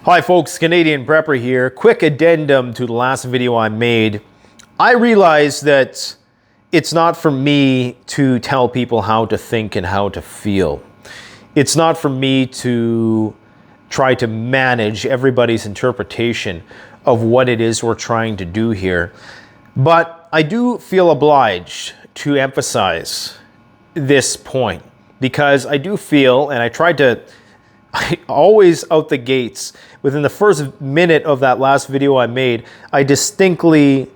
Hi folks, Canadian Prepper here. Quick addendum to the last video I made. I realize that it's not for me to tell people how to think and how to feel. It's not for me to try to manage everybody's interpretation of what it is we're trying to do here. But I do feel obliged to emphasize this point because I do feel, and I always out the gates, within the first minute of that last video I made, I distinctly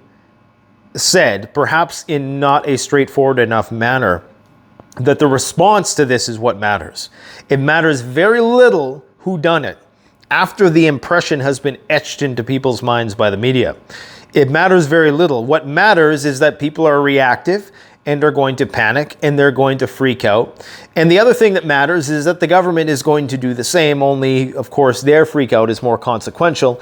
said, perhaps in not a straightforward enough manner, that the response to this is what matters. It matters very little who done it after the impression has been etched into people's minds by the media. It matters very little. What matters is that people are reactive and are going to panic and they're going to freak out. And the other thing that matters is that the government is going to do the same, only of course their freak out is more consequential.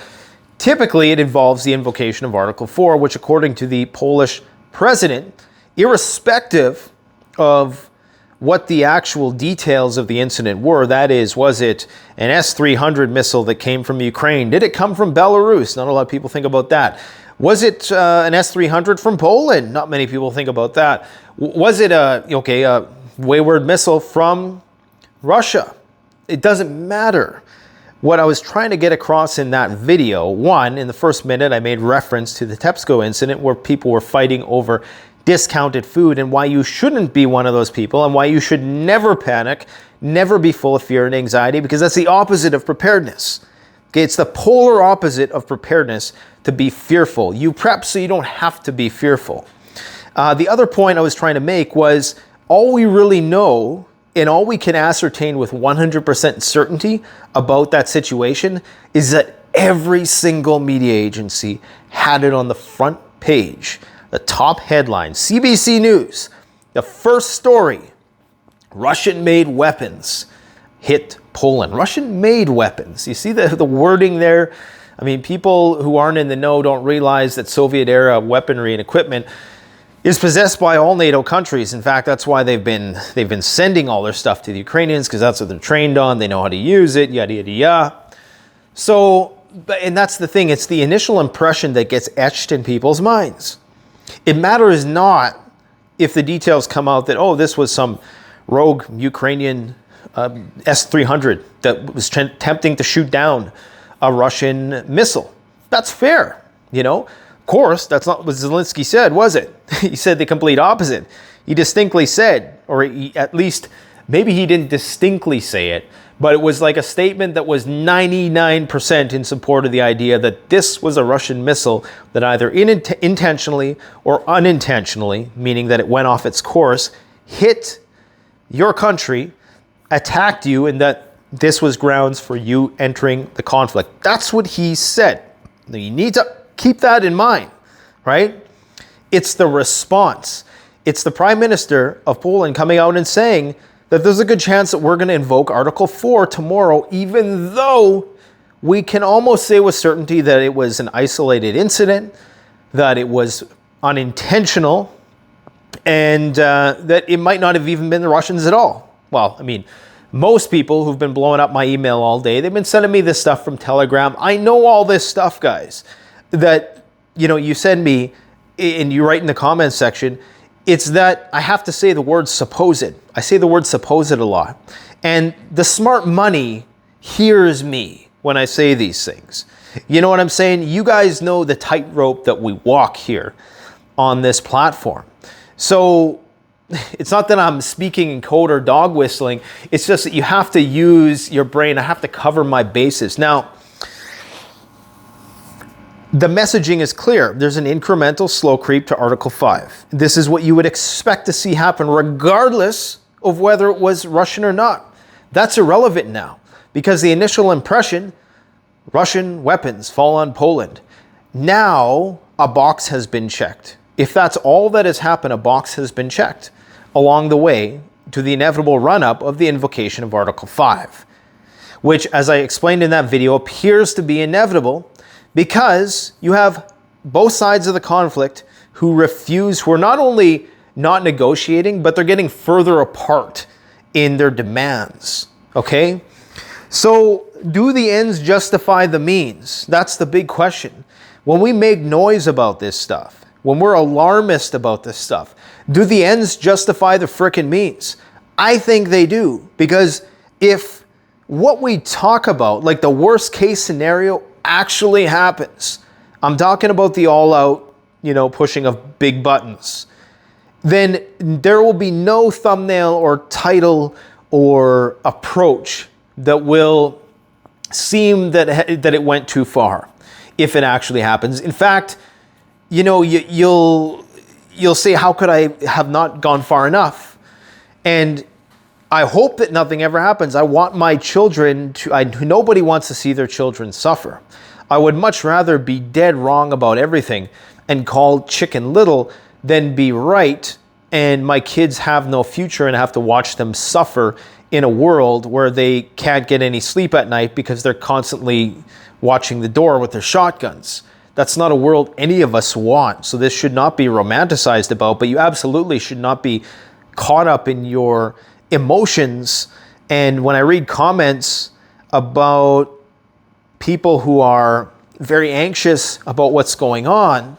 Typically it involves the invocation of Article 4, which according to the Polish president, irrespective of what the actual details of the incident were, that is, was it an S-300 missile that came from Ukraine? Did it come from Belarus? Not a lot of people think about that. Was it an S-300 from Poland? Not many people think about that. Was it a wayward missile from Russia? It doesn't matter. What I was trying to get across in that video, one, in the first minute, I made reference to the TEPSCO incident where people were fighting over discounted food and why you shouldn't be one of those people and why you should never panic, never be full of fear and anxiety, because that's the opposite of preparedness. Okay, it's the polar opposite of preparedness to be fearful. You prep so you don't have to be fearful. The other point I was trying to make was all we really know and all we can ascertain with 100% certainty about that situation is that every single media agency had it on the front page, the top headline, CBC News, the first story, Russian-made weapons hit Poland. Russian-made weapons. You see the wording there? I mean, people who aren't in the know don't realize that Soviet-era weaponry and equipment is possessed by all NATO countries. In fact, that's why they've been sending all their stuff to the Ukrainians, because that's what they're trained on. They know how to use it, yada, yada, yada. So, and that's the thing. It's the initial impression that gets etched in people's minds. It matters not if the details come out that, oh, this was some rogue Ukrainian S-300 that was attempting to shoot down a Russian missile. That's fair, you know. Of course, that's not what Zelensky said, was it? He said the complete opposite. He distinctly said, or at least maybe he didn't distinctly say it, but it was like a statement that was 99% in support of the idea that this was a Russian missile that either intentionally or unintentionally, meaning that it went off its course, hit your country, attacked you, and that this was grounds for you entering the conflict. That's what he said. Now you need to keep that in mind, right? It's the response. It's the Prime Minister of Poland coming out and saying that there's a good chance that we're going to invoke Article 4 tomorrow, even though we can almost say with certainty that it was an isolated incident, that it was unintentional, and that it might not have even been the Russians at all. Well, I mean, most people who've been blowing up my email all day, they've been sending me this stuff from Telegram. I know all this stuff, guys, that, you know, you send me and you write in the comments section. It's that I have to say the word supposed. I say the word supposed a lot. And the smart money hears me when I say these things. You know what I'm saying? You guys know the tightrope that we walk here on this platform. So it's not that I'm speaking in code or dog whistling. It's just that you have to use your brain. I have to cover my bases. Now, the messaging is clear. There's an incremental slow creep to Article 5. This is what you would expect to see happen regardless of whether it was Russian or not. That's irrelevant now because the initial impression, Russian weapons fall on Poland. Now a box has been checked. If that's all that has happened, a box has been checked along the way to the inevitable run-up of the invocation of Article 5, which, as I explained in that video, appears to be inevitable because you have both sides of the conflict who are not only not negotiating, but they're getting further apart in their demands, okay? So do the ends justify the means? That's the big question. When we make noise about this stuff, when we're alarmist about this stuff, do the ends justify the frickin' means? I think they do, because if what we talk about, like the worst case scenario, actually happens, I'm talking about the all-out, pushing of big buttons, then there will be no thumbnail or title or approach that will seem that it went too far if it actually happens. In fact, you'll say, how could I have not gone far enough? And I hope that nothing ever happens. I want my children nobody wants to see their children suffer. I would much rather be dead wrong about everything and called Chicken Little than be right and my kids have no future and have to watch them suffer in a world where they can't get any sleep at night because they're constantly watching the door with their shotguns. That's not a world any of us want. So this should not be romanticized about, but you absolutely should not be caught up in your emotions. And when I read comments about people who are very anxious about what's going on,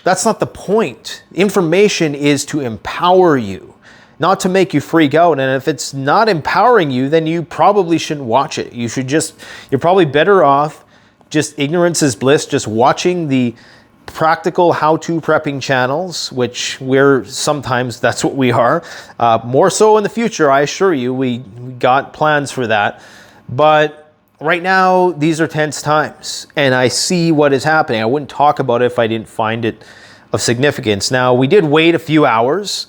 that's not the point. Information is to empower you, not to make you freak out. And if it's not empowering you, then you probably shouldn't watch it. You're probably better off just ignorance is bliss, just watching the practical how-to prepping channels, which that's what we are. More so in the future, I assure you, we got plans for that. But right now, these are tense times, and I see what is happening. I wouldn't talk about it if I didn't find it of significance. Now, we did wait a few hours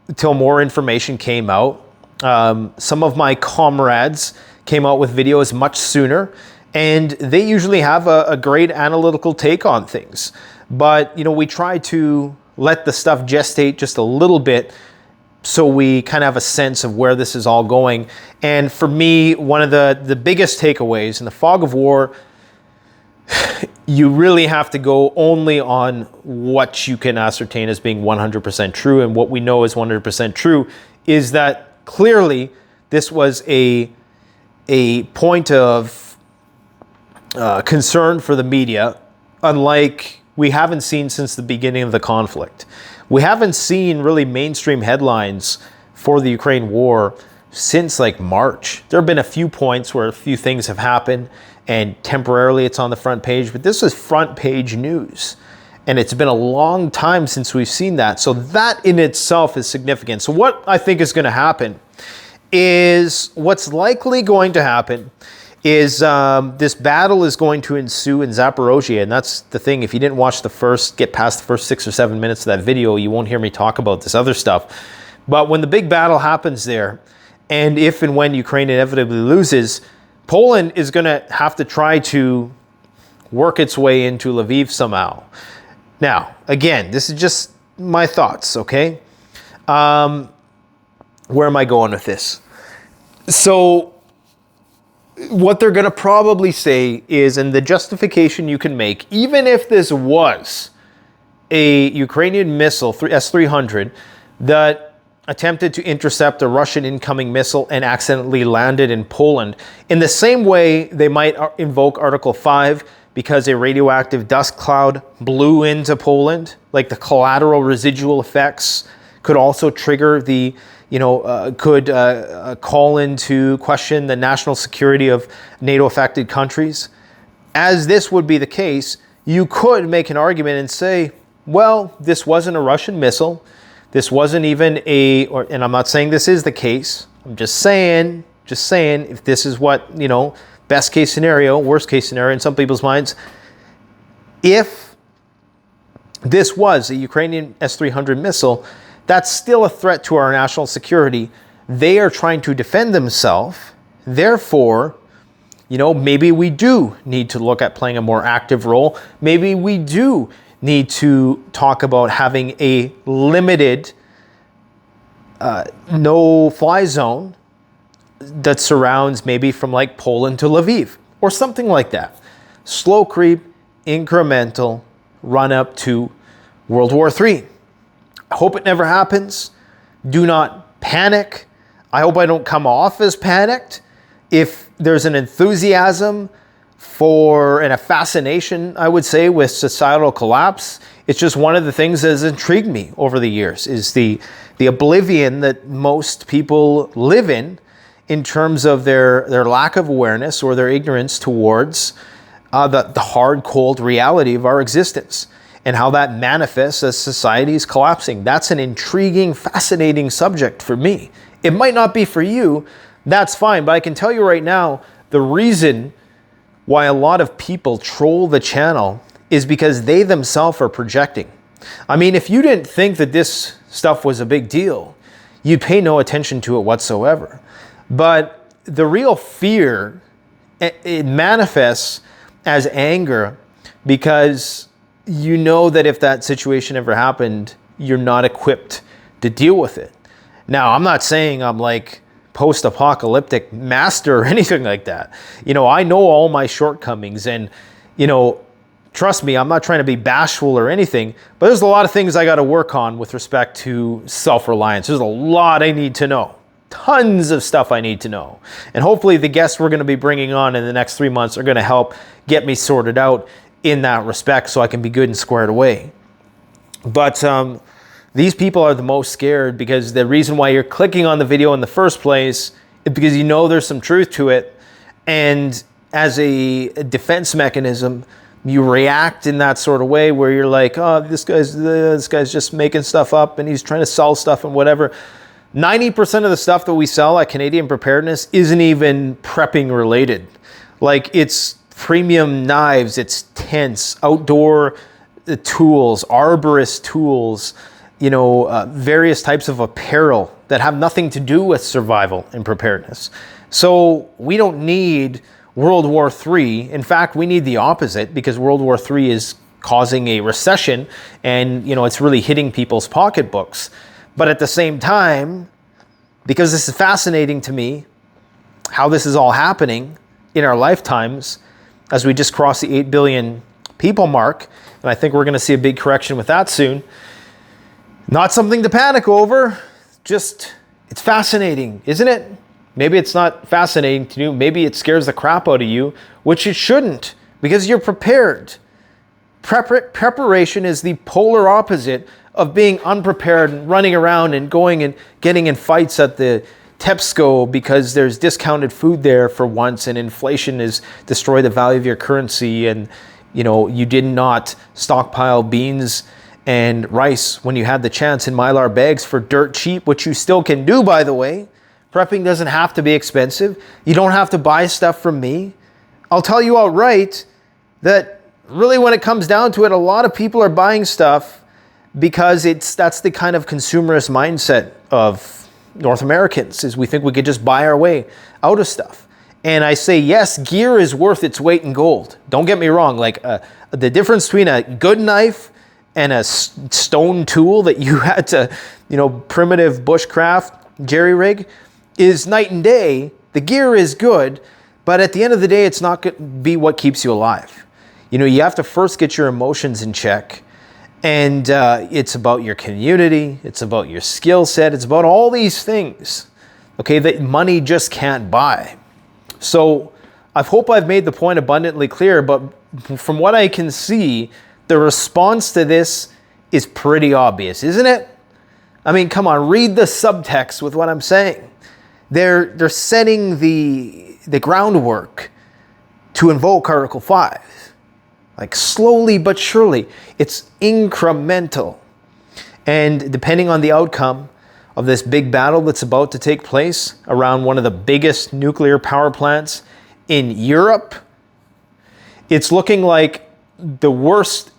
until more information came out. Some of my comrades came out with videos much sooner, and they usually have a great analytical take on things. But, we try to let the stuff gestate just a little bit so we kind of have a sense of where this is all going. And for me, one of the biggest takeaways in the fog of war, you really have to go only on what you can ascertain as being 100% true. And what we know is 100% true is that clearly this was a point of concern for the media, unlike we haven't seen since the beginning of the conflict. We haven't seen really mainstream headlines for the Ukraine war since like March. There have been a few points where a few things have happened and temporarily it's on the front page, but this is front page news. And it's been a long time since we've seen that. So that in itself is significant. So what I think is going to happen is what's likely going to happen is this battle is going to ensue in Zaporozhye. And that's the thing. If you didn't get past the first 6 or 7 minutes of that video, you won't hear me talk about this other stuff. But when the big battle happens there, and if and when Ukraine inevitably loses, Poland is going to have to try to work its way into Lviv somehow. Now, again, this is just my thoughts, okay? Where am I going with this? So what they're going to probably say is, and the justification you can make, even if this was a Ukrainian missile, S-300, that attempted to intercept a Russian incoming missile and accidentally landed in Poland, in the same way they might invoke Article 5 because a radioactive dust cloud blew into Poland, like the collateral residual effects could also trigger the call into question the national security of NATO-affected countries. As this would be the case, you could make an argument and say, well, this wasn't a Russian missile. This wasn't even and I'm not saying this is the case. I'm just saying, if this is what, best case scenario, worst case scenario in some people's minds, if this was a Ukrainian S-300 missile, that's still a threat to our national security. They are trying to defend themselves. Therefore, maybe we do need to look at playing a more active role. Maybe we do need to talk about having a limited no-fly zone that surrounds maybe from like Poland to Lviv or something like that. Slow creep, incremental, run up to World War III. I hope it never happens. Do not panic. I hope I don't come off as panicked. if there's an enthusiasm for and a fascination, I would say, with societal collapse, it's just one of the things that has intrigued me over the years is the oblivion that most people live in terms of their lack of awareness or their ignorance towards the hard, cold reality of our existence and how that manifests as society is collapsing. That's an intriguing, fascinating subject for me. It might not be for you, that's fine, but I can tell you right now, the reason why a lot of people troll the channel is because they themselves are projecting. I mean, if you didn't think that this stuff was a big deal, you'd pay no attention to it whatsoever. But the real fear, it manifests as anger because you know that if that situation ever happened, you're not equipped to deal with it. Now, I'm not saying I'm like post-apocalyptic master or anything like that. You know, I know all my shortcomings and, you know, trust me, I'm not trying to be bashful or anything, but there's a lot of things I got to work on with respect to self-reliance. There's a lot I need to know. Tons of stuff I need to know. And hopefully the guests we're going to be bringing on in the next 3 months are going to help get me sorted out in that respect so I can be good and squared away. But these people are the most scared because the reason why you're clicking on the video in the first place is because you know there's some truth to it. And as a defense mechanism, you react in that sort of way where you're like, oh, this guy's just making stuff up and he's trying to sell stuff and whatever. 90% of the stuff that we sell at Canadian Preparedness isn't even prepping related. Like it's premium knives, it's tents, outdoor tools, arborist tools, you know, various types of apparel that have nothing to do with survival and preparedness. So we don't need World War III. In fact, we need the opposite because World War III is causing a recession and, you know, it's really hitting people's pocketbooks. But at the same time, because this is fascinating to me, how this is all happening in our lifetimes as we just crossed the 8 billion people mark, and I think we're going to see a big correction with that soon. Not something to panic over, just it's fascinating, isn't it? Maybe it's not fascinating to you, maybe it scares the crap out of you, which it shouldn't, because you're prepared. Preparation is the polar opposite of being unprepared and running around and going and getting in fights at the Tesco because there's discounted food there for once and inflation has destroyed the value of your currency and, you know, you did not stockpile beans and rice when you had the chance in Mylar bags for dirt cheap, which you still can do, by the way. Prepping doesn't have to be expensive. You don't have to buy stuff from me. I'll tell you outright that really when it comes down to it, a lot of people are buying stuff because that's the kind of consumerist mindset of North Americans, is we think we could just buy our way out of stuff. And I say, yes, gear is worth its weight in gold. Don't get me wrong. Like the difference between a good knife and a stone tool that you had to, you know, primitive bushcraft jerry rig is night and day. The gear is good, but at the end of the day, it's not going to be what keeps you alive. You know, you have to first get your emotions in check. And it's about your community, it's about your skill set, it's about all these things, okay, that money just can't buy. So I hope I've made the point abundantly clear, but from what I can see, the response to this is pretty obvious, isn't it? I mean, come on, read the subtext with what I'm saying. They're setting the groundwork to invoke Article 5. Like slowly but surely, it's incremental. And depending on the outcome of this big battle that's about to take place around one of the biggest nuclear power plants in Europe, it's looking like the worst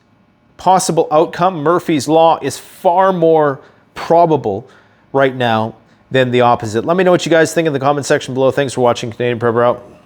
possible outcome, Murphy's Law, is far more probable right now than the opposite. Let me know what you guys think in the comment section below. Thanks for watching. Canadian Prepper out.